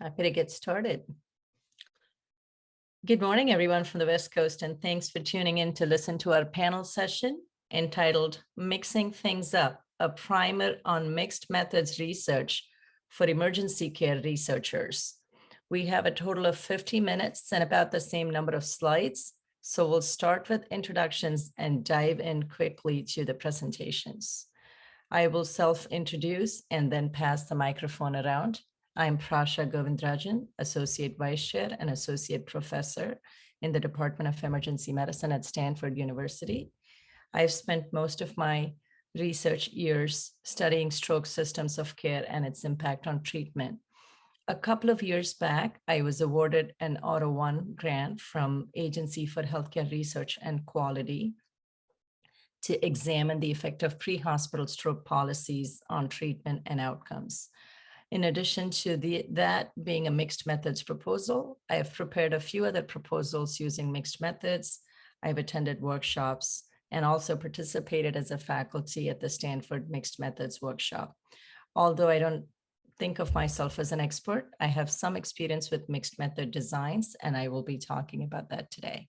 Happy to get started. Good morning, everyone from the West Coast, and thanks for tuning in to listen to our panel session entitled Mixing Things Up, a primer on mixed methods research for emergency care researchers. We have a total of 50 minutes and about the same number of slides. So we'll start with introductions and dive in quickly to the presentations. I will self-introduce and then pass the microphone around. I'm Prasha Govindrajan, Associate Vice Chair and Associate Professor in the Department of Emergency Medicine at Stanford University. I've spent most of my research years studying stroke systems of care and its impact on treatment. A couple of years back, I was awarded an Auto One grant from Agency for Healthcare Research and Quality to examine the effect of pre-hospital stroke policies on treatment and outcomes. In addition to that being a mixed methods proposal, I have prepared a few other proposals using mixed methods. I've attended workshops and also participated as a faculty at the Stanford Mixed Methods Workshop. Although I don't think of myself as an expert, I have some experience with mixed method designs, and I will be talking about that today.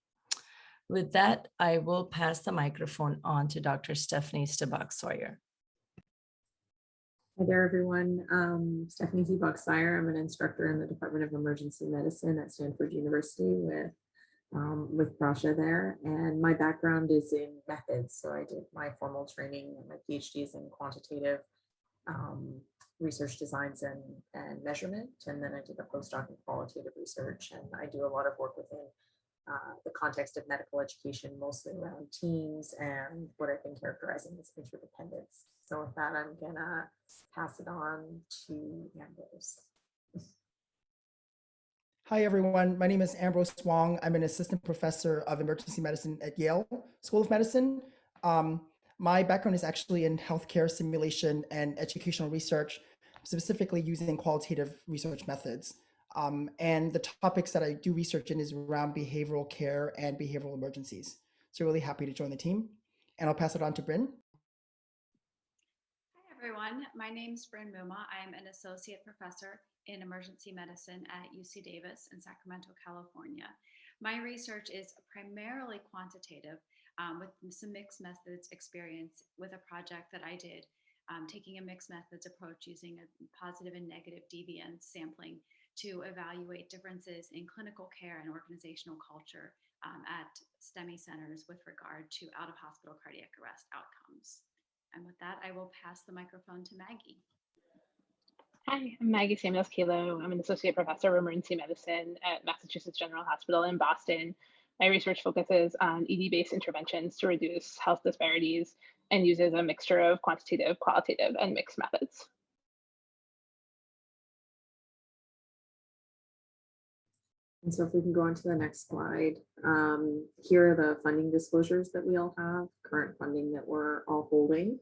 With that, I will pass the microphone on to Dr. Stephanie Stabach-Sawyer. Hi there, everyone. Stephanie Stabach-Sawyer. I'm an instructor in the Department of Emergency Medicine at Stanford University with Prasha there. And my background is in methods. So I did my formal training and my PhD is in quantitative research designs and measurement. And then I did a postdoc in qualitative research. And I do a lot of work within the context of medical education, mostly around teams and what I've been characterizing as interdependence. So with that, I'm gonna pass it on to Ambrose. Hi, everyone. My name is Ambrose Wong. I'm an assistant professor of emergency medicine at Yale School of Medicine. My background is actually in healthcare simulation and educational research, specifically using qualitative research methods. And the topics that I do research in is around behavioral care and behavioral emergencies. So really happy to join the team. And I'll pass it on to Bryn. Hi, everyone. My name is Bryn Muma. I'm an associate professor in emergency medicine at UC Davis in Sacramento, California. My research is primarily quantitative with some mixed methods experience with a project that I did, taking a mixed methods approach using a positive and negative deviance sampling to evaluate differences in clinical care and organizational culture at STEMI centers with regard to out-of-hospital cardiac arrest outcomes. And with that, I will pass the microphone to Maggie. Hi, I'm Maggie Samuels-Kalo. I'm an associate professor of emergency medicine at Massachusetts General Hospital in Boston. My research focuses on ED-based interventions to reduce health disparities and uses a mixture of quantitative, qualitative, and mixed methods. And so if we can go on to the next slide, here are the funding disclosures that we all have, current funding that we're all holding.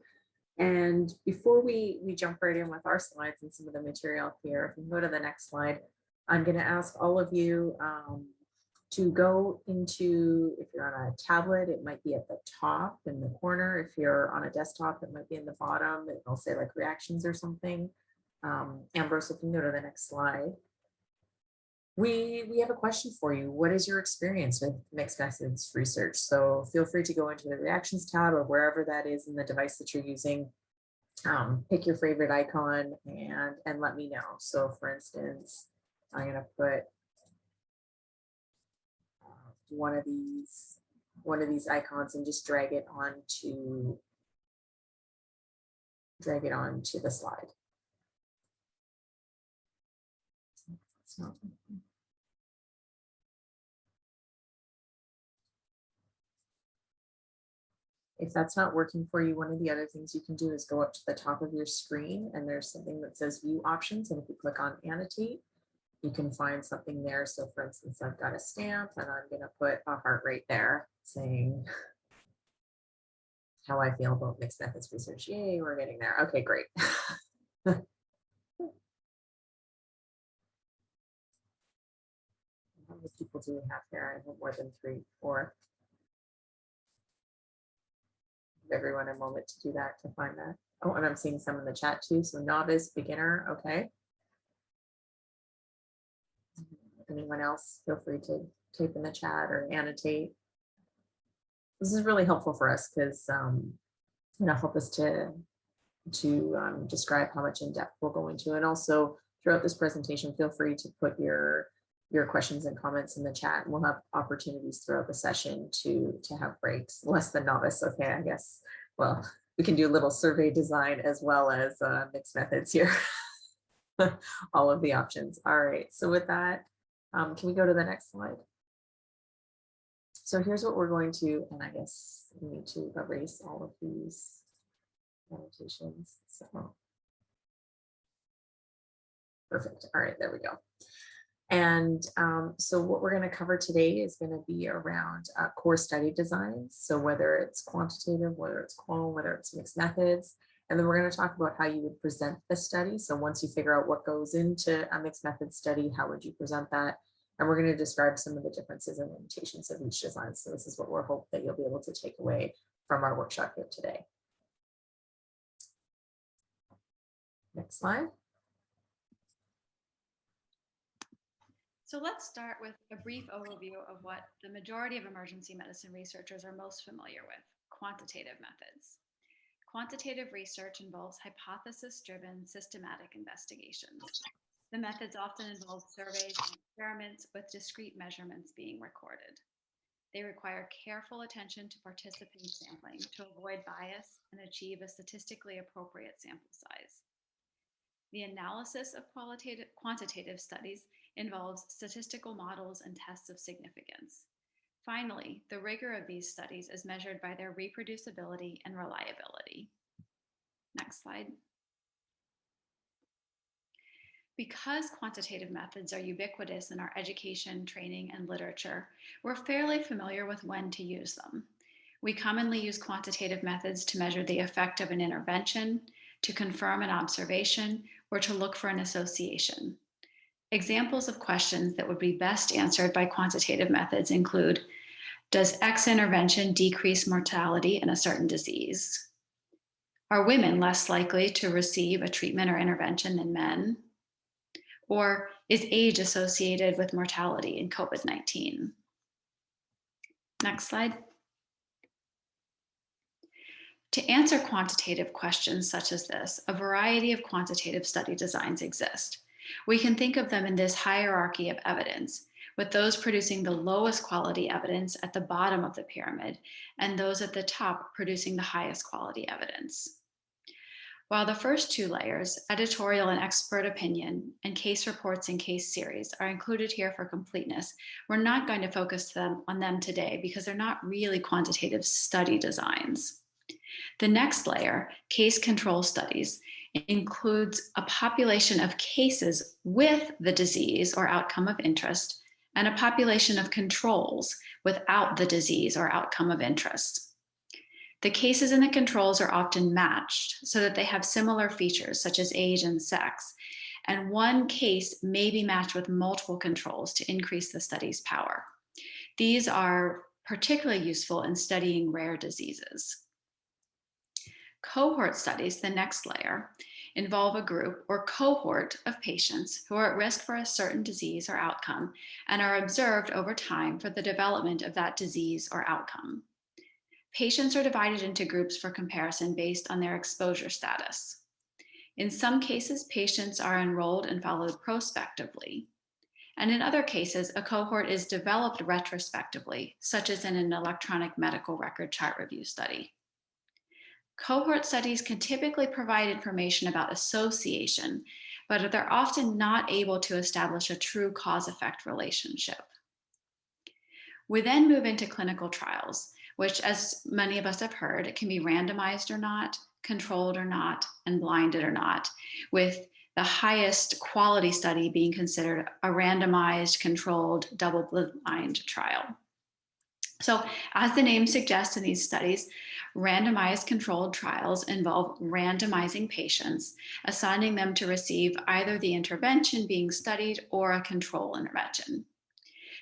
And before we jump right in with our slides and some of the material here, if we can go to the next slide, I'm going to ask all of you to go into, if you're on a tablet, it might be at the top in the corner. If you're on a desktop, it might be in the bottom. It'll say like reactions or something. Ambrose, if you can go to the next slide. We have a question for you. What is your experience with mixed methods research? So feel free to go into the reactions tab or wherever that is in the device that you're using. Pick your favorite icon and let me know. So for instance, I'm going to put one of these icons and just drag it onto the slide. It's not. If that's not working for you, one of the other things you can do is go up to the top of your screen and there's something that says view options. And if you click on annotate, you can find something there. So for instance, I've got a stamp and I'm going to put a heart right there saying how I feel about mixed methods research. Yay, we're getting there. Okay, great. How many people do we have here? I have more than 3, 4. Give everyone a moment to do that, to find that. Oh, and I'm seeing some in the chat too. So novice, beginner, okay. anyone else, feel free to type in the chat or annotate. This is really helpful for us because help us to describe how much in depth we'll go into. And also throughout this presentation, feel free to put your questions and comments in the chat. And we'll have opportunities throughout the session to have breaks. Less than novice, okay, I guess. Well, we can do a little survey design as well as mixed methods here. All of the options. All right, so with that, can we go to the next slide? So here's what we're going to, and I guess we need to erase all of these annotations. So perfect. All right, there we go. And so what we're going to cover today is going to be around core study designs. So whether it's quantitative, whether it's qual, whether it's mixed methods. And then we're going to talk about how you would present the study. So once you figure out what goes into a mixed method study, how would you present that? And we're going to describe some of the differences and limitations of each design. So this is what we're hoping that you'll be able to take away from our workshop here today. Next slide. So let's start with a brief overview of what the majority of emergency medicine researchers are most familiar with: quantitative methods. Quantitative research involves hypothesis-driven systematic investigations. The methods often involve surveys and experiments with discrete measurements being recorded. They require careful attention to participant sampling to avoid bias and achieve a statistically appropriate sample size. The analysis of quantitative studies involves statistical models and tests of significance. Finally, the rigor of these studies is measured by their reproducibility and reliability. Next slide. Because quantitative methods are ubiquitous in our education, training, and literature, we're fairly familiar with when to use them. We commonly use quantitative methods to measure the effect of an intervention, to confirm an observation, or to look for an association. Examples of questions that would be best answered by quantitative methods include: does X intervention decrease mortality in a certain disease? Are women less likely to receive a treatment or intervention than men? Or is age associated with mortality in COVID-19? Next slide. To answer quantitative questions such as this, a variety of quantitative study designs exist. We can think of them in this hierarchy of evidence, with those producing the lowest quality evidence at the bottom of the pyramid, and those at the top producing the highest quality evidence. While the first two layers, editorial and expert opinion, and case reports and case series, are included here for completeness, we're not going to focus on them today because they're not really quantitative study designs. The next layer, case control studies, includes a population of cases with the disease or outcome of interest, and a population of controls without the disease or outcome of interest. The cases and the controls are often matched so that they have similar features such as age and sex, and one case may be matched with multiple controls to increase the study's power. These are particularly useful in studying rare diseases. Cohort studies, the next layer, involve a group or cohort of patients who are at risk for a certain disease or outcome and are observed over time for the development of that disease or outcome. Patients are divided into groups for comparison based on their exposure status. In some cases, patients are enrolled and followed prospectively. And in other cases, a cohort is developed retrospectively, such as in an electronic medical record chart review study. Cohort studies can typically provide information about association, but they're often not able to establish a true cause-effect relationship. We then move into clinical trials, which, as many of us have heard, can be randomized or not, controlled or not, and blinded or not, with the highest quality study being considered a randomized, controlled, double-blind trial. So, as the name suggests in these studies, randomized controlled trials involve randomizing patients, assigning them to receive either the intervention being studied or a control intervention.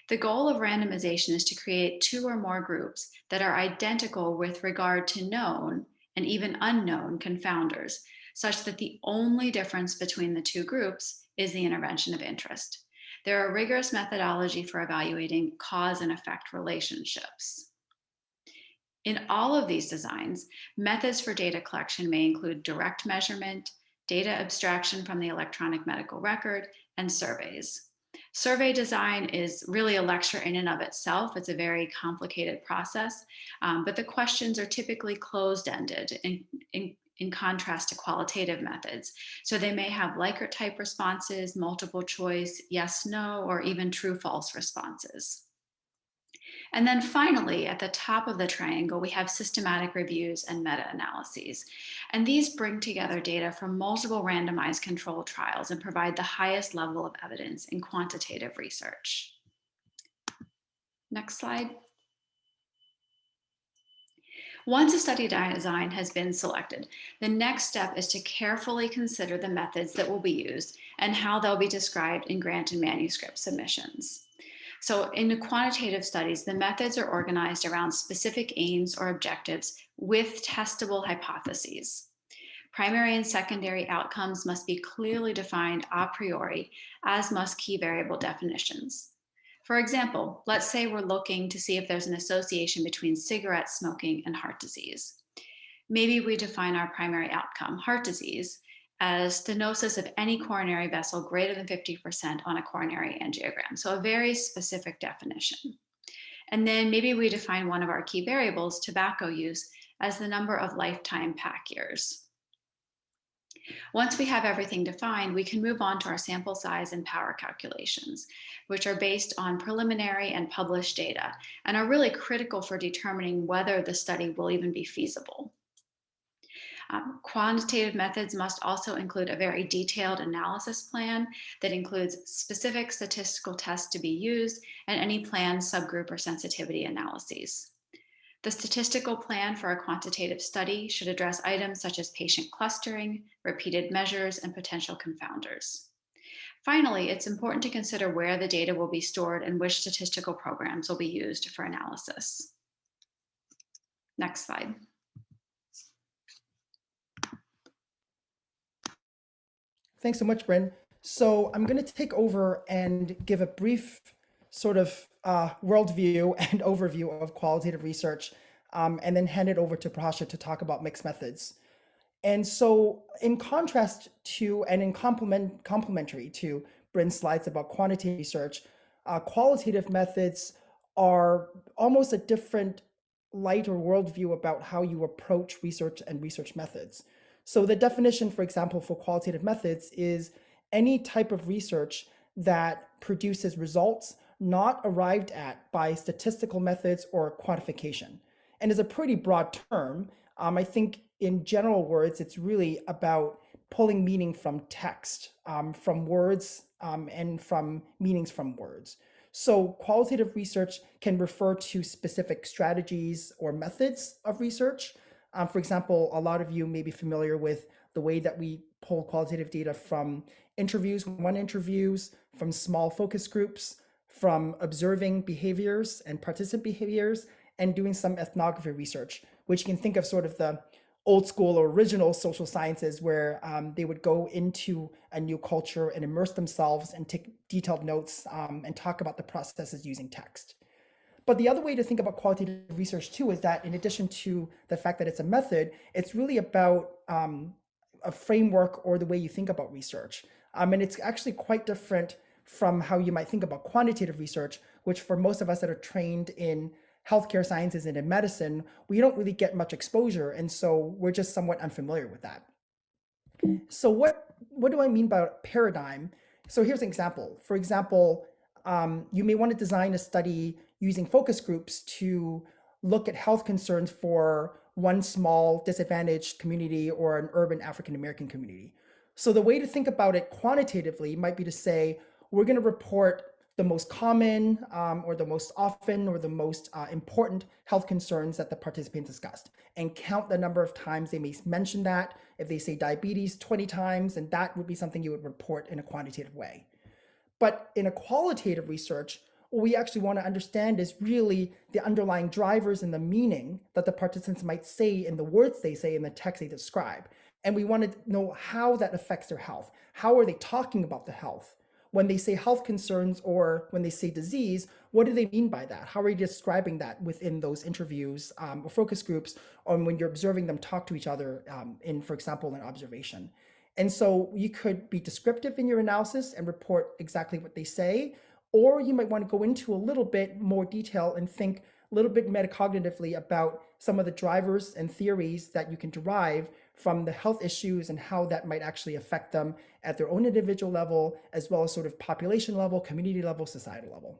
The goal of randomization is to create two or more groups that are identical with regard to known and even unknown confounders, such that the only difference between the two groups is the intervention of interest. They're a rigorous methodology for evaluating cause and effect relationships. In all of these designs, methods for data collection may include direct measurement, data abstraction from the electronic medical record, and surveys. Survey design is really a lecture in and of itself. It's a very complicated process, but the questions are typically closed-ended in contrast to qualitative methods. So they may have Likert type responses, multiple choice, yes, no, or even true, false responses. And then finally, at the top of the triangle, we have systematic reviews and meta-analyses. And these bring together data from multiple randomized controlled trials and provide the highest level of evidence in quantitative research. Next slide. Once a study design has been selected, the next step is to carefully consider the methods that will be used and how they'll be described in grant and manuscript submissions. So in the quantitative studies, the methods are organized around specific aims or objectives with testable hypotheses. Primary and secondary outcomes must be clearly defined a priori, as must key variable definitions. For example, let's say we're looking to see if there's an association between cigarette smoking and heart disease. Maybe we define our primary outcome, heart disease, as stenosis of any coronary vessel greater than 50% on a coronary angiogram. So a very specific definition. And then maybe we define one of our key variables, tobacco use, as the number of lifetime pack years. Once we have everything defined, we can move on to our sample size and power calculations, which are based on preliminary and published data and are really critical for determining whether the study will even be feasible. Quantitative methods must also include a very detailed analysis plan that includes specific statistical tests to be used and any planned subgroup or sensitivity analyses. The statistical plan for a quantitative study should address items such as patient clustering, repeated measures, and potential confounders. Finally, it's important to consider where the data will be stored and which statistical programs will be used for analysis. Next slide. Thanks so much, Bryn. So I'm going to take over and give a brief sort of worldview and overview of qualitative research, and then hand it over to Prasha to talk about mixed methods. And so in contrast to, and in complementary to Bryn's slides about quantitative research, qualitative methods are almost a different light or worldview about how you approach research and research methods. So the definition, for example, for qualitative methods is any type of research that produces results not arrived at by statistical methods or quantification. And is a pretty broad term. I think in general words, it's really about pulling meaning from text, from words, and from meanings from words. So qualitative research can refer to specific strategies or methods of research. For example, a lot of you may be familiar with the way that we pull qualitative data from interviews, one-on-one interviews, from small focus groups, from observing behaviors and participant behaviors, and doing some ethnography research, which you can think of sort of the old school or original social sciences where they would go into a new culture and immerse themselves and take detailed notes and talk about the processes using text. But the other way to think about qualitative research too is that in addition to the fact that it's a method, it's really about a framework or the way you think about research. And it's actually quite different from how you might think about quantitative research, which for most of us that are trained in healthcare sciences and in medicine, we don't really get much exposure. And so we're just somewhat unfamiliar with that. So what do I mean by paradigm? So here's an example. For example, you may want to design a study using focus groups to look at health concerns for one small disadvantaged community or an urban African American community. So the way to think about it quantitatively might be to say, we're going to report the most common or the most often or the most important health concerns that the participants discussed and count the number of times they may mention that. If they say diabetes 20 times, and that would be something you would report in a quantitative way. But in a qualitative research, what we actually want to understand is really the underlying drivers and the meaning that the participants might say in the words they say in the text they describe. And we want to know how that affects their health. How are they talking about the health? when they say health concerns or when they say disease, what do they mean by that? How are you describing that within those interviews or focus groups, or when you're observing them talk to each other in, for example, an observation? And so you could be descriptive in your analysis and report exactly what they say, or you might want to go into a little bit more detail and think a little bit metacognitively about some of the drivers and theories that you can derive from the health issues and how that might actually affect them at their own individual level, as well as sort of population level, community level, societal level.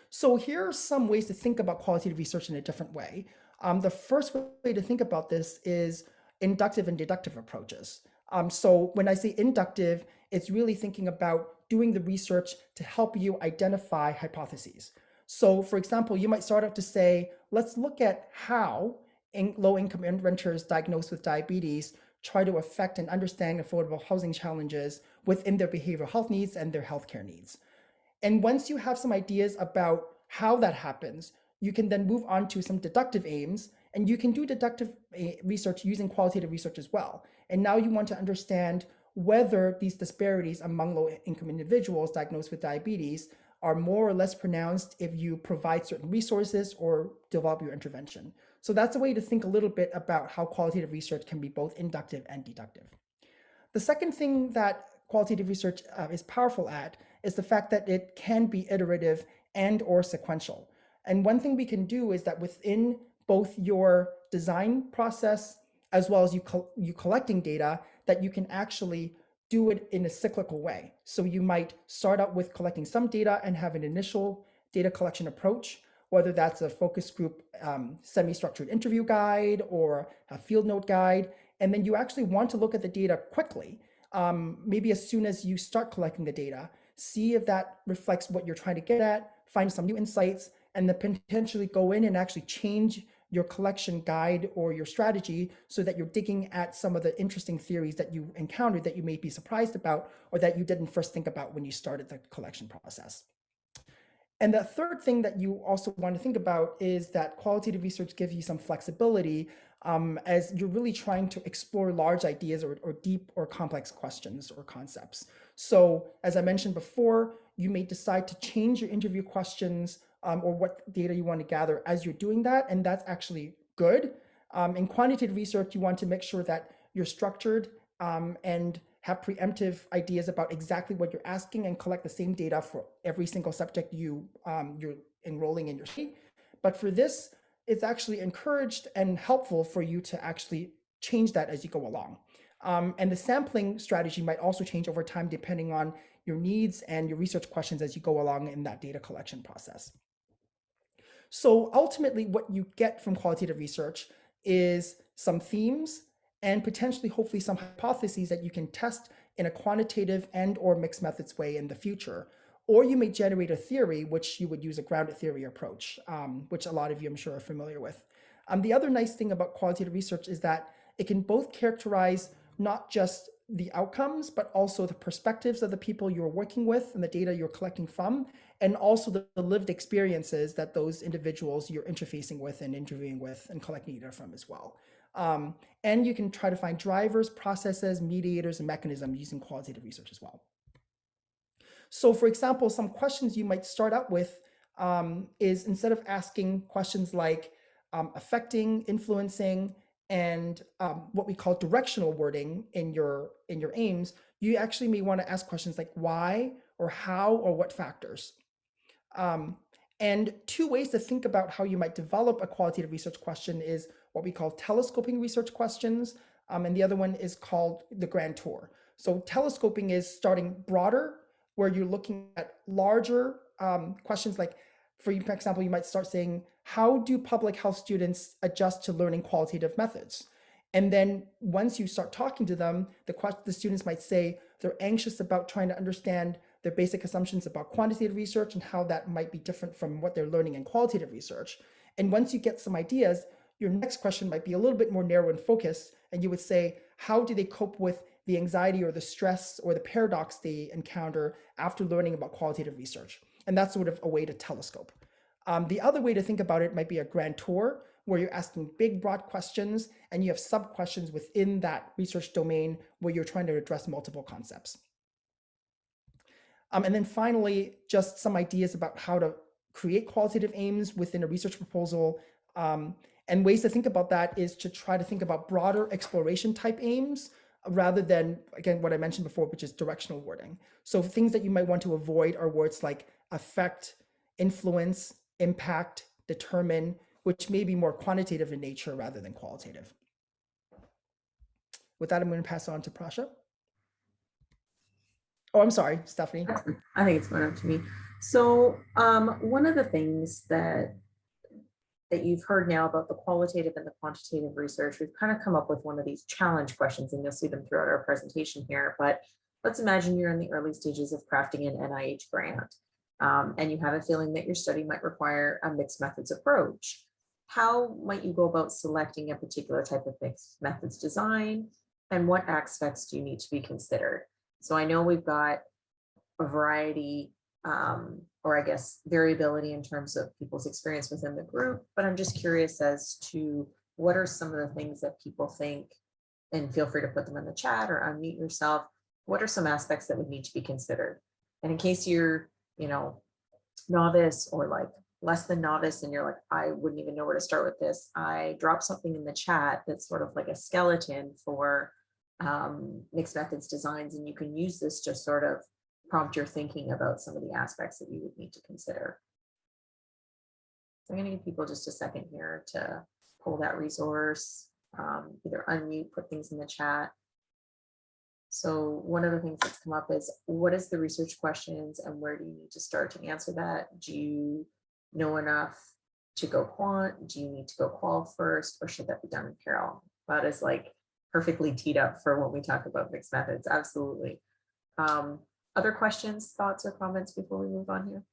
So here are some ways to think about qualitative research in a different way. The first way to think about this is inductive and deductive approaches. So when I say inductive, it's really thinking about doing the research to help you identify hypotheses. So for example, you might start out to say, let's look at how low-income renters diagnosed with diabetes try to affect and understand affordable housing challenges within their behavioral health needs and their healthcare needs. And once you have some ideas about how that happens, you can then move on to some deductive aims, and you can do deductive research using qualitative research as well. And now you want to understand whether these disparities among low-income individuals diagnosed with diabetes are more or less pronounced if you provide certain resources or develop your intervention. So that's a way to think a little bit about how qualitative research can be both inductive and deductive. The second thing that qualitative research is powerful at is the fact that it can be iterative and or sequential. And one thing we can do is that within both your design process as well as you collecting data, that you can actually do it in a cyclical way. So you might start out with collecting some data and have an initial data collection approach, whether that's a focus group semi-structured interview guide or a field note guide. And then you actually want to look at the data quickly, maybe as soon as you start collecting the data, see if that reflects what you're trying to get at, find some new insights, and then potentially go in and actually change your collection guide or your strategy so that you're digging at some of the interesting theories that you encountered that you may be surprised about or that you didn't first think about when you started the collection process. And the third thing that you also want to think about is that qualitative research gives you some flexibility as you're really trying to explore large ideas or deep or complex questions or concepts. So as I mentioned before, you may decide to change your interview questions or what data you want to gather as you're doing that, and that's actually good. In quantitative research, you want to make sure that you're structured and have preemptive ideas about exactly what you're asking and collect the same data for every single subject you're enrolling in your study. But for this, it's actually encouraged and helpful for you to actually change that as you go along. And the sampling strategy might also change over time depending on your needs and your research questions as you go along in that data collection process. So ultimately, what you get from qualitative research is some themes and potentially, hopefully, some hypotheses that you can test in a quantitative and or mixed methods way in the future. Or you may generate a theory, which you would use a grounded theory approach, which a lot of you, I'm sure, are familiar with. The other nice thing about qualitative research is that it can both characterize not just the outcomes, but also the perspectives of the people you're working with and the data you're collecting from, and also the lived experiences that those individuals you're interfacing with and interviewing with and collecting data from as well. And you can try to find drivers, processes, mediators, and mechanisms using qualitative research as well. So for example, some questions you might start out with is instead of asking questions like affecting, influencing, and what we call directional wording in your aims, you actually may want to ask questions like why or how or what factors. And two ways to think about how you might develop a qualitative research question is what we call telescoping research questions, and the other one is called the grand tour. So telescoping is starting broader, where you're looking at larger questions like, for example, you might start saying, how do public health students adjust to learning qualitative methods? And then once you start talking to them, the students might say they're anxious about trying to understand their basic assumptions about quantitative research and how that might be different from what they're learning in qualitative research. And once you get some ideas, your next question might be a little bit more narrow and focused, and you would say, how do they cope with the anxiety or the stress or the paradox they encounter after learning about qualitative research? And that's sort of a way to telescope. The other way to think about it might be a grand tour, where you're asking big, broad questions, and you have sub-questions within that research domain where you're trying to address multiple concepts. And then finally, just some ideas about how to create qualitative aims within a research proposal. And ways to think about that is to try to think about broader exploration type aims rather than, again, what I mentioned before, which is directional wording. So things that you might want to avoid are words like affect, influence, impact, determine, which may be more quantitative in nature rather than qualitative. With that, I'm going to pass on to Prasha. Oh, I'm sorry, Stephanie. I think it's going up to me. So one of the things that you've heard now about the qualitative and the quantitative research, we've kind of come up with one of these challenge questions, and you'll see them throughout our presentation here. But let's imagine you're in the early stages of crafting an NIH grant, and you have a feeling that your study might require a mixed methods approach. How might you go about selecting a particular type of mixed methods design, and what aspects do you need to be considered? So I know we've got a variety, or I guess variability in terms of people's experience within the group, but I'm just curious as to what are some of the things that people think, and feel free to put them in the chat or unmute yourself. What are some aspects that would need to be considered? And in case you're, novice or like less than novice and you're like, I wouldn't even know where to start with this, I dropped something in the chat that's sort of like a skeleton for mixed methods designs, and you can use this to sort of prompt your thinking about some of the aspects that you would need to consider. So I'm going to give people just a second here to pull that resource, either unmute, put things in the chat. So one of the things that's come up is, what is the research questions and where do you need to start to answer that? Do you know enough to go quant? Do you need to go qual first, or should that be done in parallel? That is like perfectly teed up for when we talk about mixed methods. Absolutely. Other questions, thoughts, or comments before we move on here?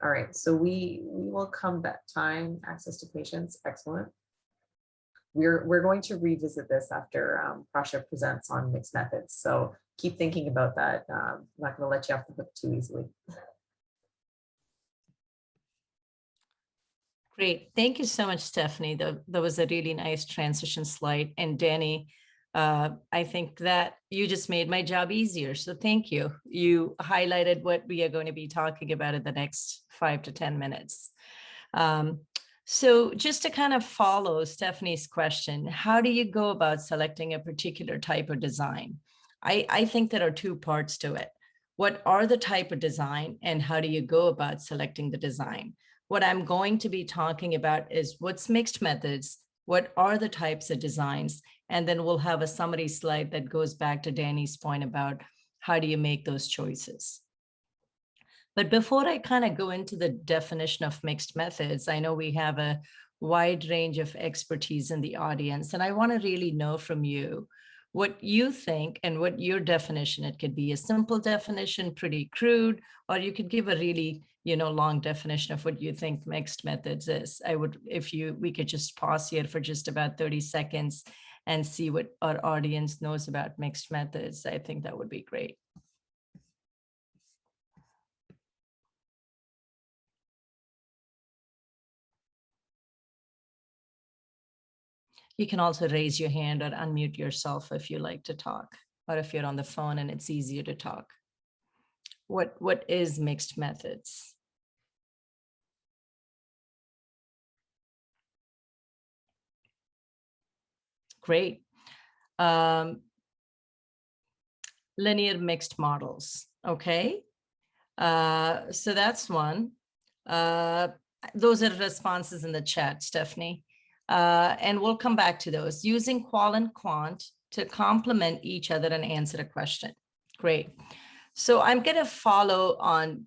All right, so we will come back. Time, access to patients, excellent. We're going to revisit this after Prasha presents on mixed methods. So keep thinking about that. I'm not going to let you off the hook too easily. Great. Thank you so much, Stephanie. That was a really nice transition slide. And Danny, I think that you just made my job easier. So thank you. You highlighted what we are going to be talking about in the next 5 to 10 minutes. So just to kind of follow Stephanie's question, how do you go about selecting a particular type of design? I think there are two parts to it. What are the type of design, and how do you go about selecting the design? What I'm going to be talking about is what's mixed methods, what are the types of designs, and then we'll have a summary slide that goes back to Danny's point about how do you make those choices. But before I kind of go into the definition of mixed methods, I know we have a wide range of expertise in the audience, and I want to really know from you what you think and what your definition. It could be a simple definition, pretty crude, or you could give a really, long definition of what you think mixed methods is. I would, we could just pause here for just about 30 seconds and see what our audience knows about mixed methods. I think that would be great. You can also raise your hand or unmute yourself if you like to talk, or if you're on the phone and it's easier to talk. What is mixed methods? Great. Linear mixed models. Okay. So that's one. Those are responses in the chat, Stephanie. And we'll come back to those. Using qual and quant to complement each other and answer a question. Great. So I'm going to follow on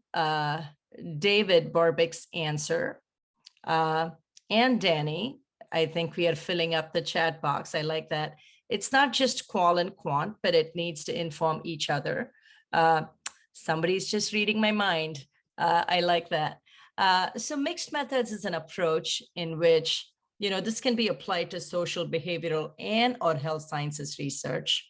David Barbick's answer. And Danny, I think we are filling up the chat box. I like that. It's not just qual and quant, but it needs to inform each other. Somebody's just reading my mind. I like that. So mixed methods is an approach in which, this can be applied to social, behavioral, and or health sciences research.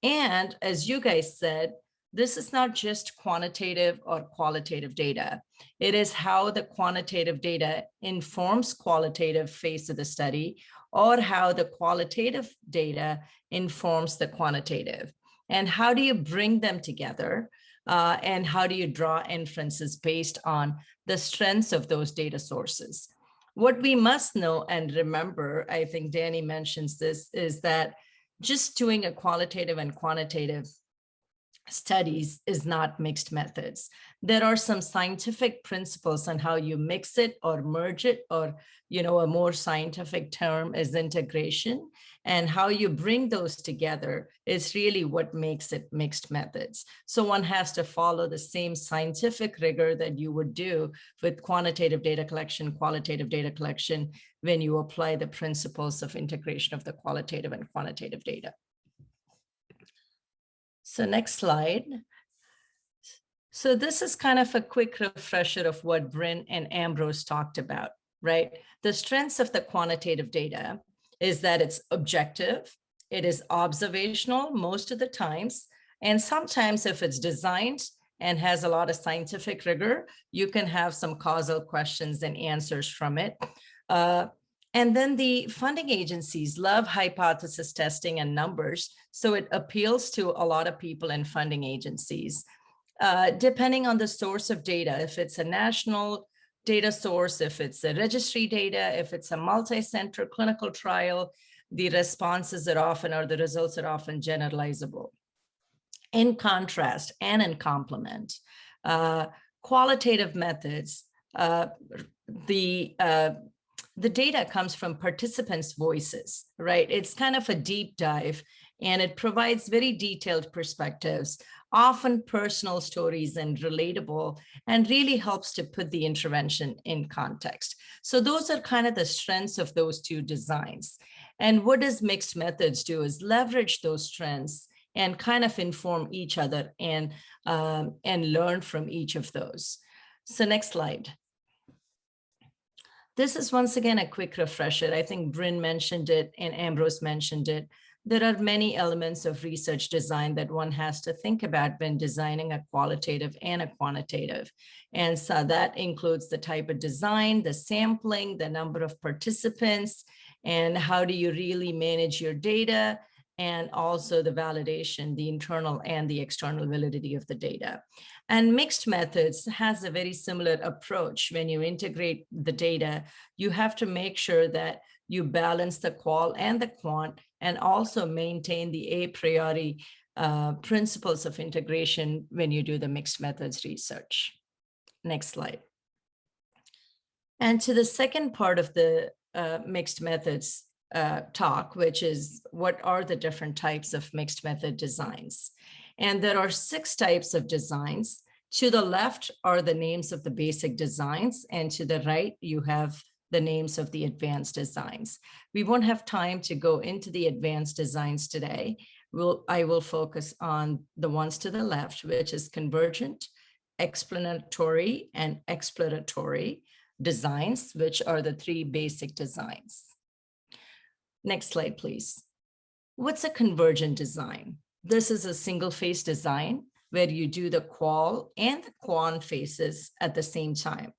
And as you guys said, this is not just quantitative or qualitative data. It is how the quantitative data informs qualitative phase of the study, or how the qualitative data informs the quantitative. And how do you bring them together? And how do you draw inferences based on the strengths of those data sources? What we must know and remember, I think Danny mentions this, is that just doing a qualitative and quantitative studies is not mixed methods. There are some scientific principles on how you mix it or merge it, or, a more scientific term is integration. And how you bring those together is really what makes it mixed methods. So one has to follow the same scientific rigor that you would do with quantitative data collection, qualitative data collection, when you apply the principles of integration of the qualitative and quantitative data. So next slide. So this is kind of a quick refresher of what Bryn and Ambrose talked about, right? The strengths of the quantitative data is that it's objective, it is observational most of the times, and sometimes if it's designed and has a lot of scientific rigor, you can have some causal questions and answers from it. And then the funding agencies love hypothesis testing and numbers, so it appeals to a lot of people in funding agencies. Depending on the source of data, if it's a national data source, if it's a registry data, if it's a multi-center clinical trial, the responses are often, or the results are often generalizable. In contrast and in complement, qualitative methods, the data comes from participants' voices, right? It's kind of a deep dive, and it provides very detailed perspectives, often personal stories and relatable, and really helps to put the intervention in context. So those are kind of the strengths of those two designs. And what does mixed methods do is leverage those strengths and kind of inform each other and learn from each of those. So next slide. This is once again a quick refresher. I think Bryn mentioned it and Ambrose mentioned it. There are many elements of research design that one has to think about when designing a qualitative and a quantitative. And so that includes the type of design, the sampling, the number of participants, and how do you really manage your data, and also the validation, the internal and the external validity of the data. And mixed methods has a very similar approach. When you integrate the data, you have to make sure that you balance the qual and the quant, and also maintain the a priori principles of integration when you do the mixed methods research. Next slide. And to the second part of the mixed methods talk, which is what are the different types of mixed method designs. And there are 6 types of designs. To the left are the names of the basic designs, and to the right, you have the names of the advanced designs. We won't have time to go into the advanced designs today. I will focus on the ones to the left, which is convergent, explanatory, and exploratory designs, which are the 3 basic designs. Next slide, please. What's a convergent design? This is a single phase design where you do the qual and the quant phases at the same time.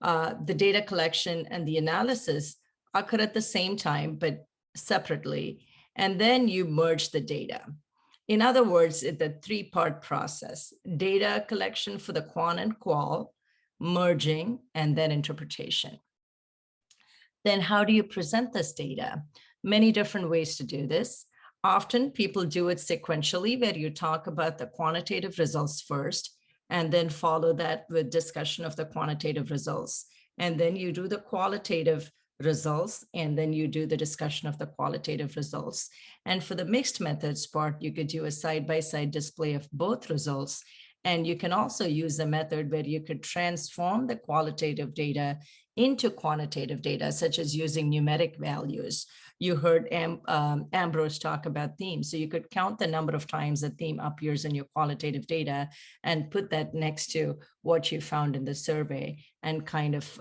The data collection and the analysis occur at the same time, but separately, and then you merge the data. In other words, it's a 3-part process: data collection for the quant and qual, merging, and then interpretation. Then how do you present this data? Many different ways to do this. Often people do it sequentially, where you talk about the quantitative results first, and then follow that with discussion of the quantitative results. And then you do the qualitative results, and then you do the discussion of the qualitative results. And for the mixed methods part, you could do a side-by-side display of both results. And you can also use a method where you could transform the qualitative data into quantitative data, such as using numeric values. You heard Ambrose talk about themes. So you could count the number of times a theme appears in your qualitative data and put that next to what you found in the survey, and kind of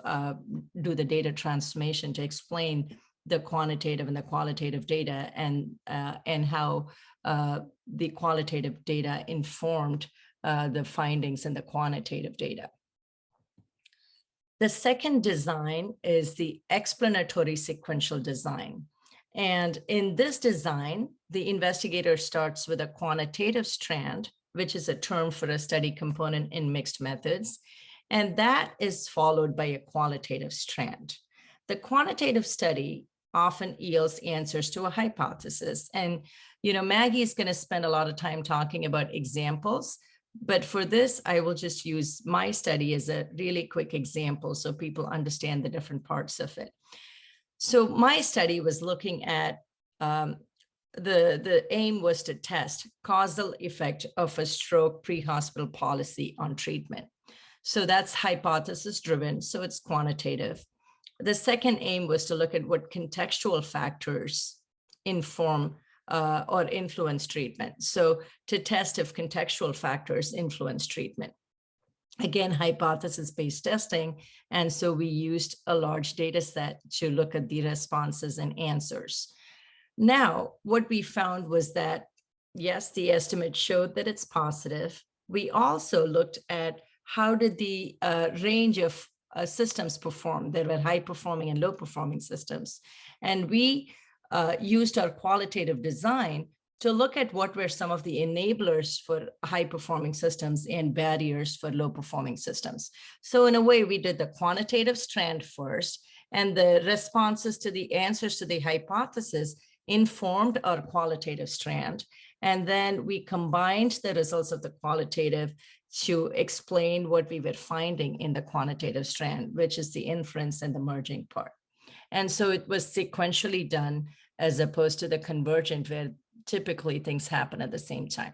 do the data transformation to explain the quantitative and the qualitative data, and how the qualitative data informed the findings in the quantitative data. The second design is the explanatory sequential design. And in this design, the investigator starts with a quantitative strand, which is a term for a study component in mixed methods. And that is followed by a qualitative strand. The quantitative study often yields answers to a hypothesis. And, Maggie is going to spend a lot of time talking about examples. But for this, I will just use my study as a really quick example so people understand the different parts of it. So my study was looking at the aim was to test causal effect of a stroke pre-hospital policy on treatment. So that's hypothesis driven, so it's quantitative. The second aim was to look at what contextual factors inform or influence treatment. So to test if contextual factors influence treatment. Again, hypothesis-based testing. And so we used a large data set to look at the responses and answers. Now, what we found was that, yes, the estimate showed that it's positive. We also looked at how did the range of systems perform. There were high-performing and low-performing systems. And we used our qualitative design to look at what were some of the enablers for high-performing systems and barriers for low-performing systems. So in a way, we did the quantitative strand first, and the responses to the answers to the hypothesis informed our qualitative strand. And then we combined the results of the qualitative to explain what we were finding in the quantitative strand, which is the inference and the merging part. And so it was sequentially done as opposed to the convergent, where typically things happen at the same time.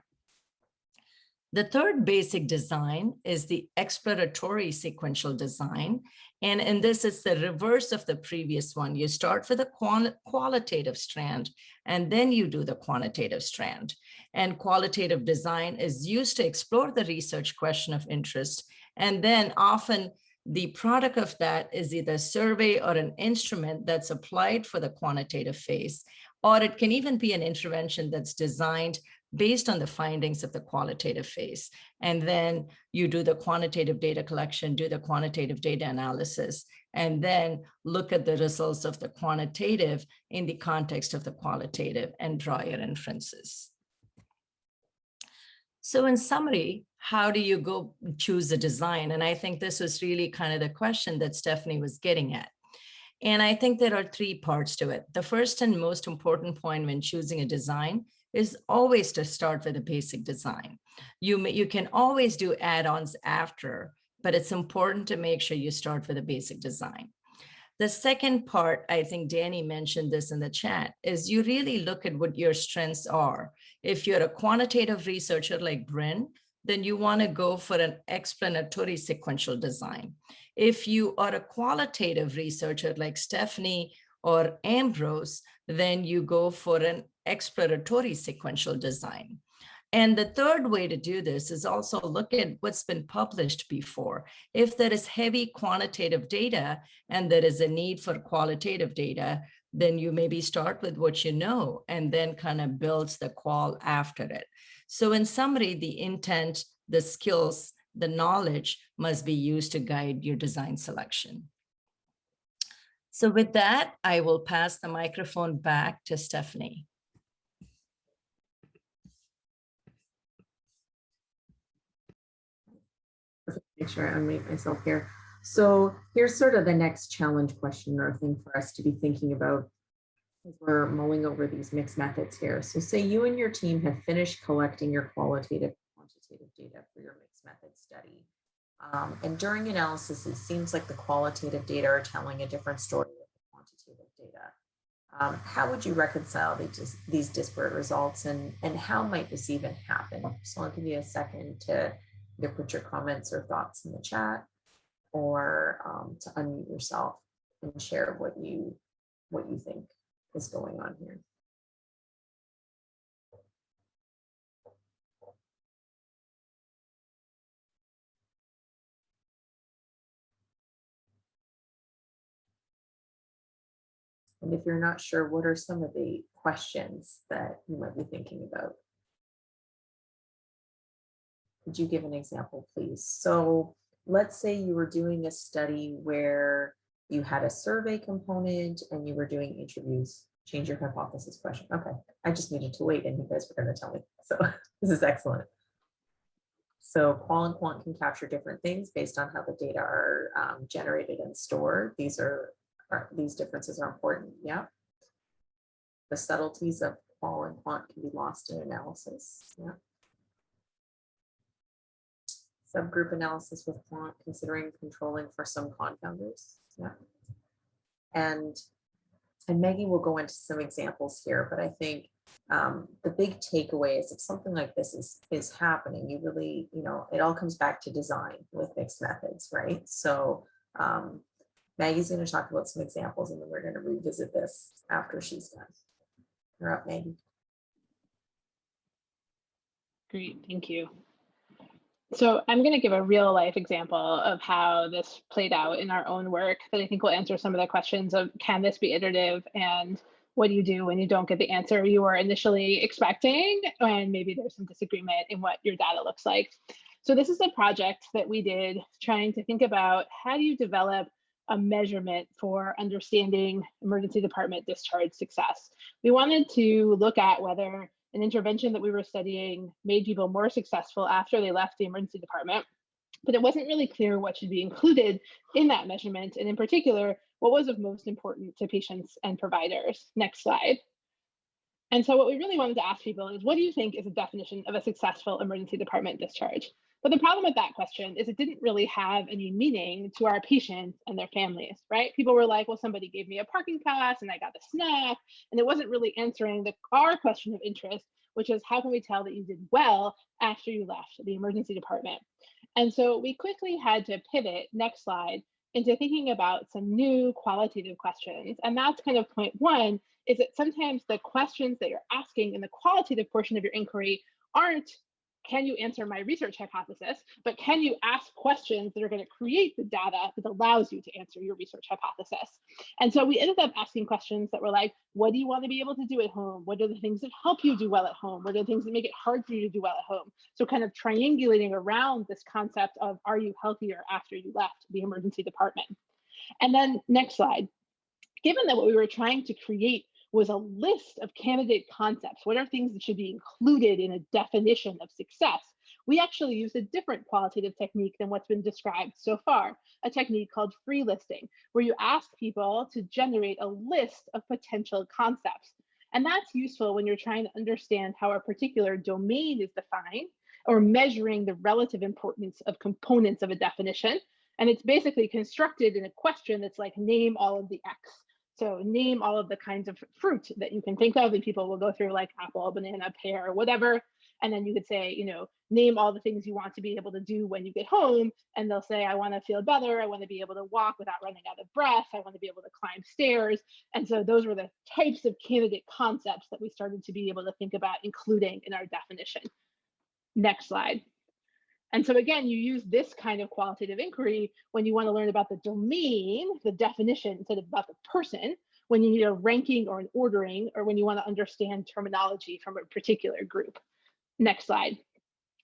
The third basic design is the exploratory sequential design. And in this, it's the reverse of the previous one. You start with a qualitative strand, and then you do the quantitative strand. And qualitative design is used to explore the research question of interest. And then often the product of that is either a survey or an instrument that's applied for the quantitative phase, or it can even be an intervention that's designed based on the findings of the qualitative phase. And then you do the quantitative data collection, do the quantitative data analysis, and then look at the results of the quantitative in the context of the qualitative and draw your inferences. So in summary, how do you go choose a design? And I think this was really kind of the question that Stephanie was getting at. And I think there are three parts to it. The first and most important point when choosing a design is always to start with a basic design. You can always do add-ons after, but it's important to make sure you start with a basic design. The second part, I think Danny mentioned this in the chat, is you really look at what your strengths are. If you're a quantitative researcher like Bryn, then you want to go for an explanatory sequential design. If you are a qualitative researcher like Stephanie or Ambrose, then you go for an exploratory sequential design. And the third way to do this is also look at what's been published before. If there is heavy quantitative data and there is a need for qualitative data, then you maybe start with what you know and then kind of builds the qual after it. So in summary, the intent, the skills, the knowledge must be used to guide your design selection. So with that, I will pass the microphone back to Stephanie. Make sure I unmute myself here. So here's sort of the next challenge question or thing for us to be thinking about as we're mulling over these mixed methods here. So say you and your team have finished collecting your qualitative quantitative data for your mixed method study. And during analysis, it seems like the qualitative data are telling a different story with the quantitative data. How would you reconcile these disparate results, and how might this even happen? So I'll give you a second to either put your comments or thoughts in the chat, or to unmute yourself and share what you think is going on here. And if you're not sure, what are some of the questions that you might be thinking about? Could you give an example, please? So let's say you were doing a study where you had a survey component and you were doing interviews Change your hypothesis question. Okay, I just needed to wait and you guys were going to tell me. So this is excellent. So qual and quant can capture different things based on how the data are generated and stored. These differences are important. Yeah. The subtleties of qual and quant can be lost in analysis. Yeah. Subgroup analysis with quant, considering controlling for some confounders. Yeah. And Maggie will go into some examples here, but I think the big takeaway is if something like this is happening, you really, it all comes back to design with mixed methods, right? So Maggie's going to talk about some examples and then we're going to revisit this after she's done. You're up, Maggie. Great, thank you. So I'm going to give a real life example of how this played out in our own work that I think will answer some of the questions of can this be iterative and what do you do when you don't get the answer you were initially expecting and maybe there's some disagreement in what your data looks like. So this is a project that we did trying to think about how do you develop a measurement for understanding emergency department discharge success. We wanted to look at whether an intervention that we were studying made people more successful after they left the emergency department, but it wasn't really clear what should be included in that measurement, and in particular, what was of most importance to patients and providers. Next slide. And so what we really wanted to ask people is, what do you think is a definition of a successful emergency department discharge? But the problem with that question is it didn't really have any meaning to our patients and their families, right? People were like, well, somebody gave me a parking pass and I got a snack, and it wasn't really answering our question of interest, which is how can we tell that you did well after you left the emergency department? And so we quickly had to pivot, next slide, into thinking about some new qualitative questions. And that's kind of point one, is that sometimes the questions that you're asking in the qualitative portion of your inquiry aren't, can you answer my research hypothesis, but can you ask questions that are going to create the data that allows you to answer your research hypothesis? And so we ended up asking questions that were like, what do you want to be able to do at home? What are the things that help you do well at home? What are the things that make it hard for you to do well at home? So kind of triangulating around this concept of, are you healthier after you left the emergency department? And then next slide. Given that what we were trying to create was a list of candidate concepts, what are things that should be included in a definition of success, we actually used a different qualitative technique than what's been described so far, a technique called free listing, where you ask people to generate a list of potential concepts. And that's useful when you're trying to understand how a particular domain is defined or measuring the relative importance of components of a definition. And it's basically constructed in a question that's like, name all of the X. So name all of the kinds of fruit that you can think of, and people will go through like apple, banana, pear, whatever. And then you could say, name all the things you want to be able to do when you get home. And they'll say, I want to feel better. I want to be able to walk without running out of breath. I want to be able to climb stairs. And so those were the types of candidate concepts that we started to be able to think about including in our definition. Next slide. And so again, you use this kind of qualitative inquiry when you want to learn about the domain, the definition, instead of about the person, when you need a ranking or an ordering, or when you want to understand terminology from a particular group. Next slide.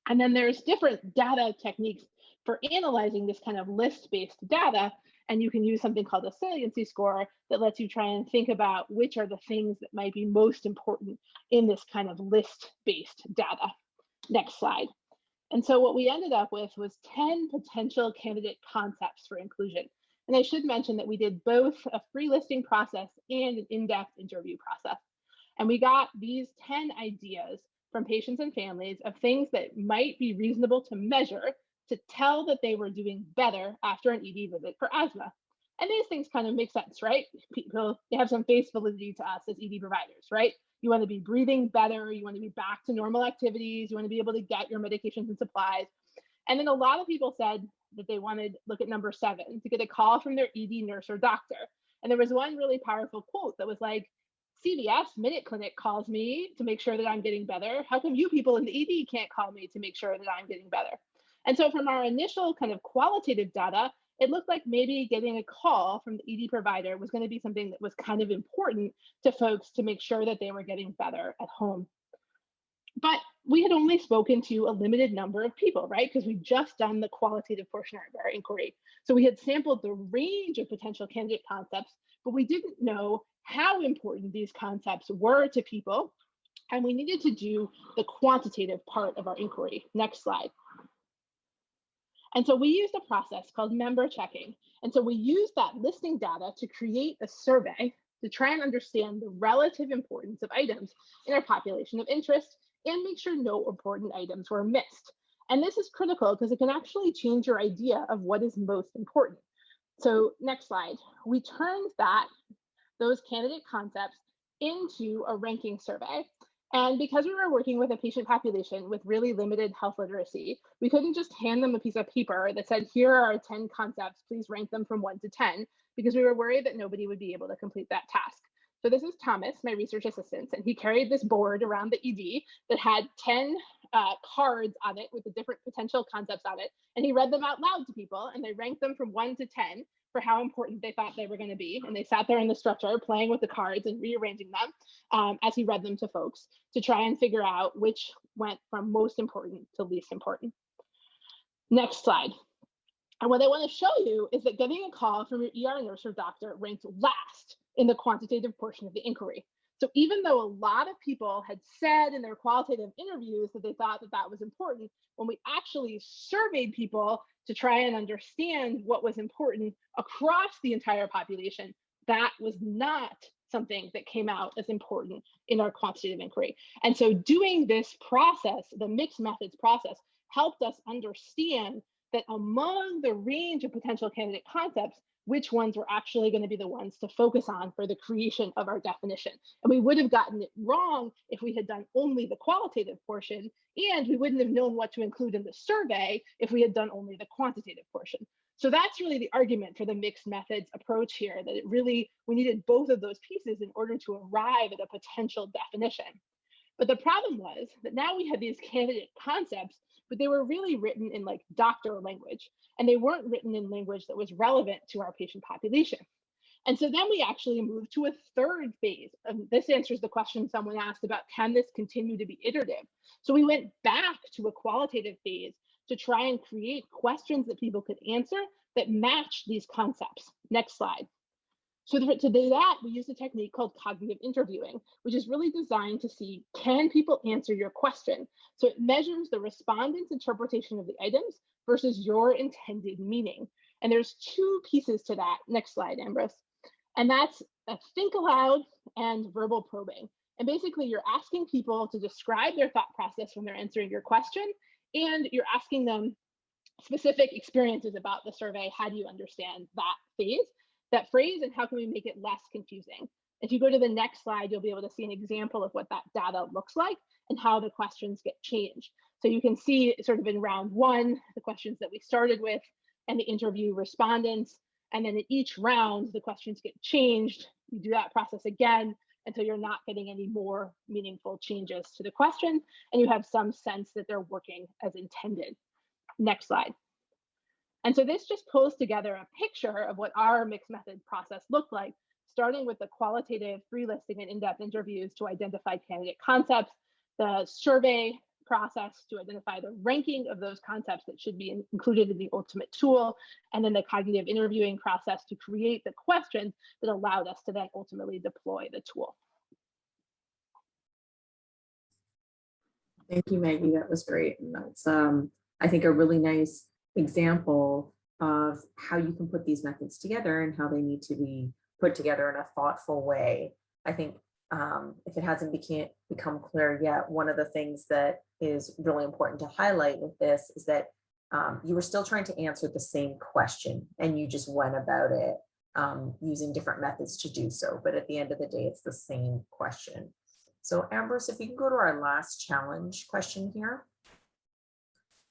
And then there's different data techniques for analyzing this kind of list-based data. And you can use something called a saliency score that lets you try and think about which are the things that might be most important in this kind of list-based data. Next slide. And so what we ended up with was 10 potential candidate concepts for inclusion. And I should mention that we did both a free listing process and an in-depth interview process. And we got these 10 ideas from patients and families of things that might be reasonable to measure to tell that they were doing better after an ED visit for asthma. And these things kind of make sense, right? People, they have some face validity to us as ED providers, right? You want to be breathing better. You want to be back to normal activities. You want to be able to get your medications and supplies. And then a lot of people said that they wanted, look at number 7, to get a call from their ED nurse or doctor. And there was one really powerful quote that was like, CVS Minute Clinic calls me to make sure that I'm getting better. How come you people in the ED can't call me to make sure that I'm getting better? And so from our initial kind of qualitative data, it looked like maybe getting a call from the ED provider was going to be something that was kind of important to folks to make sure that they were getting better at home. But we had only spoken to a limited number of people, right? Because we'd just done the qualitative portion of our inquiry. So we had sampled the range of potential candidate concepts, but we didn't know how important these concepts were to people. And we needed to do the quantitative part of our inquiry. Next slide. And so we used a process called member checking. And so we used that listing data to create a survey to try and understand the relative importance of items in our population of interest and make sure no important items were missed. And this is critical because it can actually change your idea of what is most important. So next slide, we turned those candidate concepts into a ranking survey. And because we were working with a patient population with really limited health literacy, we couldn't just hand them a piece of paper that said, here are 10 concepts, please rank them from 1 to 10, because we were worried that nobody would be able to complete that task. So this is Thomas, my research assistant, and he carried this board around the ED that had 10 cards on it with the different potential concepts on it. And he read them out loud to people, and they ranked them from 1 to 10 for how important they thought they were going to be. And they sat there in the structure playing with the cards and rearranging them as he read them to folks to try and figure out which went from most important to least important. Next slide. And what I want to show you is that getting a call from your ER nurse or doctor ranked last in the quantitative portion of the inquiry. So even though a lot of people had said in their qualitative interviews that they thought that that was important, when we actually surveyed people to try and understand what was important across the entire population, that was not something that came out as important in our quantitative inquiry. And so doing this process, the mixed methods process, helped us understand that among the range of potential candidate concepts, which ones were actually going to be the ones to focus on for the creation of our definition. And we would have gotten it wrong if we had done only the qualitative portion, and we wouldn't have known what to include in the survey if we had done only the quantitative portion. So that's really the argument for the mixed methods approach here, that it really, we needed both of those pieces in order to arrive at a potential definition. But the problem was that now we had these candidate concepts, but they were really written in like doctor language, and they weren't written in language that was relevant to our patient population. And so then we actually moved to a third phase. This answers the question someone asked about, can this continue to be iterative? So we went back to a qualitative phase to try and create questions that people could answer that match these concepts. Next slide. So to do that, we use a technique called cognitive interviewing, which is really designed to see, can people answer your question? So it measures the respondent's interpretation of the items versus your intended meaning. And there's two pieces to that. Next slide, Ambrose. And that's a think aloud and verbal probing. And basically you're asking people to describe their thought process when they're answering your question, and you're asking them specific experiences about the survey. How do you understand that phase, that phrase, and how can we make it less confusing? If you go to the next slide, you'll be able to see an example of what that data looks like and how the questions get changed. So you can see sort of in round one, the questions that we started with and the interview respondents. And then in each round, the questions get changed. You do that process again until you're not getting any more meaningful changes to the question, and you have some sense that they're working as intended. Next slide. And so this just pulls together a picture of what our mixed method process looked like, starting with the qualitative free listing and in-depth interviews to identify candidate concepts, the survey process to identify the ranking of those concepts that should be included in the ultimate tool, and then the cognitive interviewing process to create the questions that allowed us to then ultimately deploy the tool. Thank you, Maggie. That was great. And that's, I think, a really nice example of how you can put these methods together and how they need to be put together in a thoughtful way. I think if it hasn't become clear yet, one of the things that is really important to highlight with this is that you were still trying to answer the same question, and you just went about it using different methods to do so. But at the end of the day, it's the same question. So Ambrose, if you can go to our last challenge question here.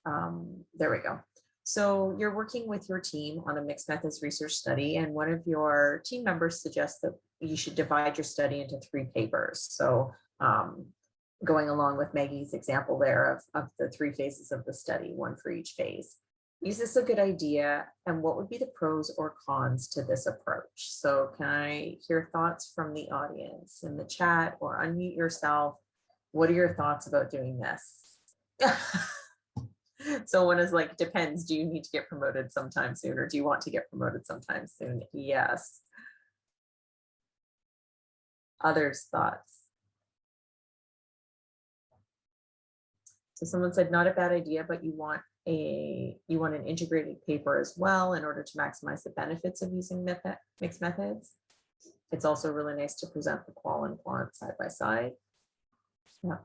There we go. So you're working with your team on a mixed methods research study, and one of your team members suggests that you should divide your study into 3 papers. So going along with Maggie's example there of the 3 phases of the study, 1 for each phase. Is this a good idea? And what would be the pros or cons to this approach? So can I hear thoughts from the audience in the chat, or unmute yourself what are your thoughts about doing this? So one is like, depends. Do you need to get promoted sometime soon, or do you want to get promoted sometime soon? Yes. Others' thoughts. So someone said, not a bad idea, but you want an integrated paper as well in order to maximize the benefits of using mixed methods. It's also really nice to present the qual and quant side by side. Yeah.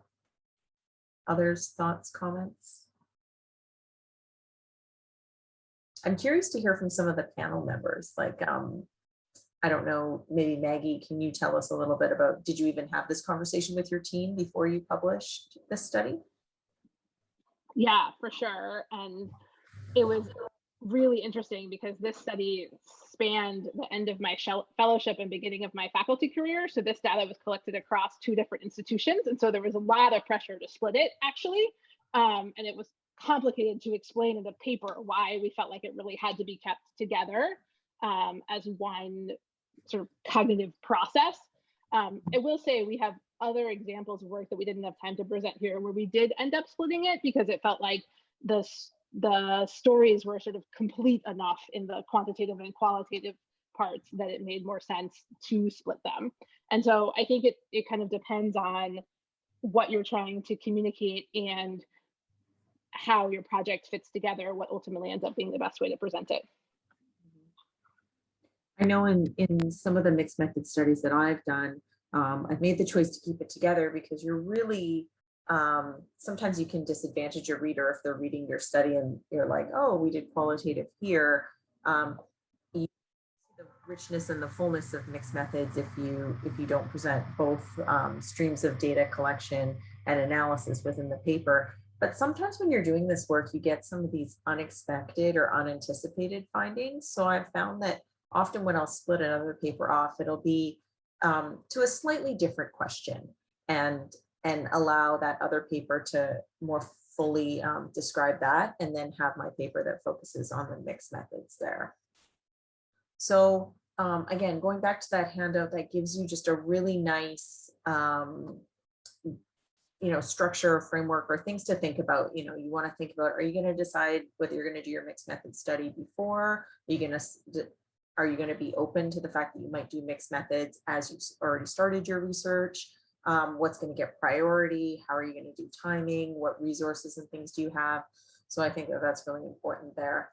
Others' thoughts, comments? I'm curious to hear from some of the panel members. Like, I don't know, maybe Maggie, can you tell us a little bit about, did you even have this conversation with your team before you published this study? Yeah, for sure. And it was really interesting because this study spanned the end of my fellowship and beginning of my faculty career. So this data was collected across 2 different institutions. And so there was a lot of pressure to split it, actually. And it was complicated to explain in the paper why we felt like it really had to be kept together as one sort of cognitive process. I will say we have other examples of work that we didn't have time to present here where we did end up splitting it because it felt like the stories were sort of complete enough in the quantitative and qualitative parts that it made more sense to split them. And so I think it kind of depends on what you're trying to communicate and how your project fits together, what ultimately ends up being the best way to present it. I know in some of the mixed method studies that I've done, I've made the choice to keep it together because you're really, sometimes you can disadvantage your reader if they're reading your study and you're like, oh, we did qualitative here. You see the richness and the fullness of mixed methods if you don't present both streams of data collection and analysis within the paper. But sometimes when you're doing this work, you get some of these unexpected or unanticipated findings. So I've found that often when I'll split another paper off, it'll be to a slightly different question and allow that other paper to more fully describe that, and then have my paper that focuses on the mixed methods there. So again, going back to that handout, that gives you just a really nice structure or framework or things to think about. You want to think about, are you going to decide whether you're going to do your mixed method study before? Are you going to be open to the fact that you might do mixed methods as you've already started your research? What's going to get priority? How are you going to do timing? What resources and things do you have? So I think that's really important there.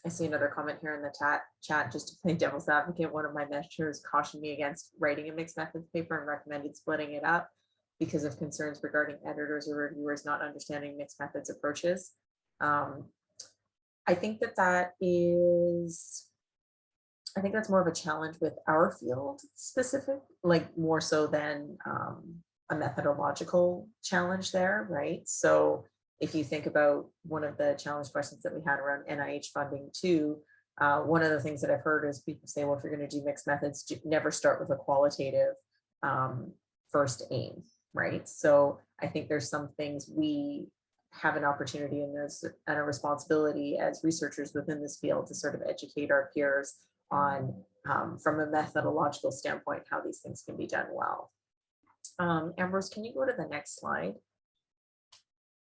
I see another comment here in the chat, just to play devil's advocate. One of my mentors cautioned me against writing a mixed methods paper and recommended splitting it up because of concerns regarding editors or reviewers not understanding mixed methods approaches. I think that's more of a challenge with our field specific, like more so than a methodological challenge there, right? So if you think about one of the challenge questions that we had around NIH funding too, one of the things that I've heard is people say, well, if you're going to do mixed methods, never start with a qualitative first aim, right? So I think there's some things we have an opportunity and a responsibility as researchers within this field to sort of educate our peers on, from a methodological standpoint, how these things can be done well. Ambrose, can you go to the next slide?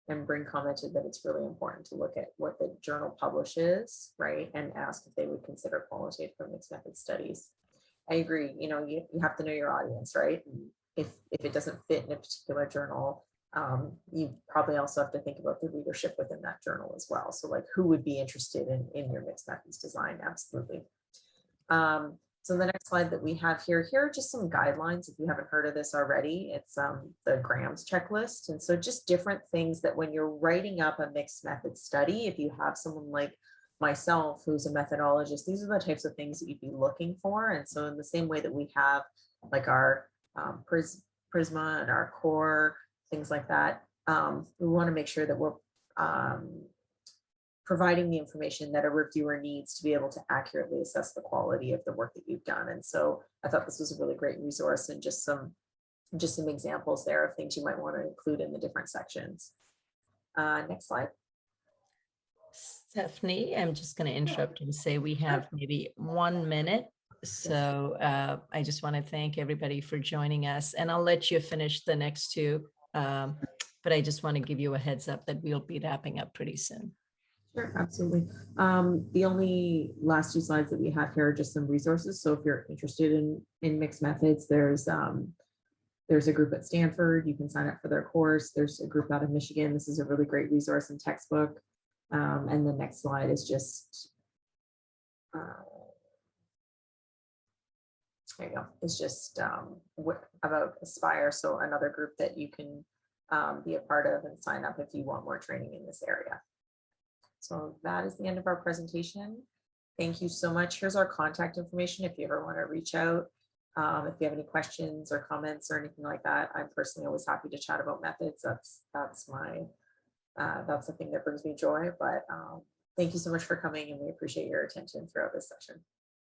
And Bryn commented that it's really important to look at what the journal publishes, right? And ask if they would consider qualitative for mixed method studies. I agree, you have to know your audience, right? And if it doesn't fit in a particular journal, you probably also have to think about the readership within that journal as well. So like, who would be interested in your mixed methods design? Absolutely. So the next slide that we have here are just some guidelines. If you haven't heard of this already, it's the Graham's checklist. And so just different things that when you're writing up a mixed method study, if you have someone like myself who's a methodologist, these are the types of things that you'd be looking for. And so in the same way that we have like our Prisma and our core, things like that, we want to make sure that we're providing the information that a reviewer needs to be able to accurately assess the quality of the work that you've done. And so I thought this was a really great resource and just some examples there of things you might want to include in the different sections. Next slide. Stephanie, I'm just going to interrupt and say we have maybe 1 minute. So I just want to thank everybody for joining us, and I'll let you finish the next two But I just want to give you a heads up that we'll be wrapping up pretty soon. Sure, absolutely. The only last two slides that we have here are just some resources. So if you're interested in mixed methods, there's a group at Stanford. You can sign up for their course. There's a group out of Michigan. This is a really great resource and textbook. And the next slide is just there you go. It's just about Aspire. So another group that you can be a part of and sign up if you want more training in this area. So that is the end of our presentation. Thank you so much. Here's our contact information if you ever want to reach out. If you have any questions or comments or anything like that, I'm personally always happy to chat about methods. That's the thing that brings me joy. But thank you so much for coming, and we appreciate your attention throughout this session.